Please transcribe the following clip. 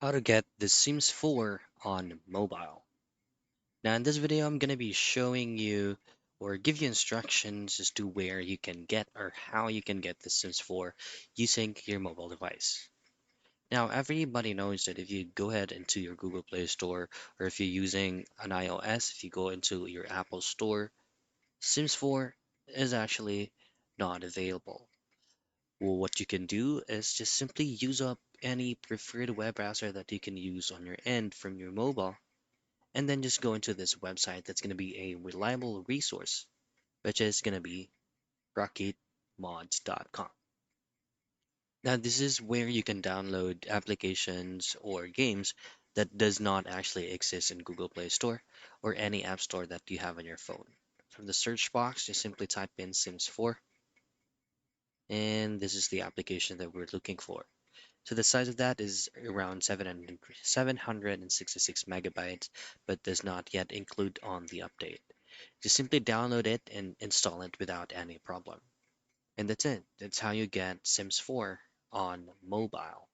How to get The Sims 4 on mobile. Now in this video I'm going to be showing you or give you instructions as to where you can get or how you can get The Sims 4 using your mobile device. Now everybody knows that if you go ahead into your Google Play Store or if you're using an iOS, if you go into your Apple Store, Sims 4 is actually not available. Well, what you can do is just simply use up any preferred web browser that you can use on your end from your mobile, and then just go into this website that's going to be a reliable resource, which is going to be rocketmods.com. Now, this is where you can download applications or games that does not actually exist in Google Play Store or any app store that you have on your phone. From the search box, just simply type in Sims 4, and this is the application that we're looking for. So the size of that is around 766 megabytes, but does not yet include on the update. Just simply download it and install it without any problem. And that's it. That's how you get Sims 4 on mobile.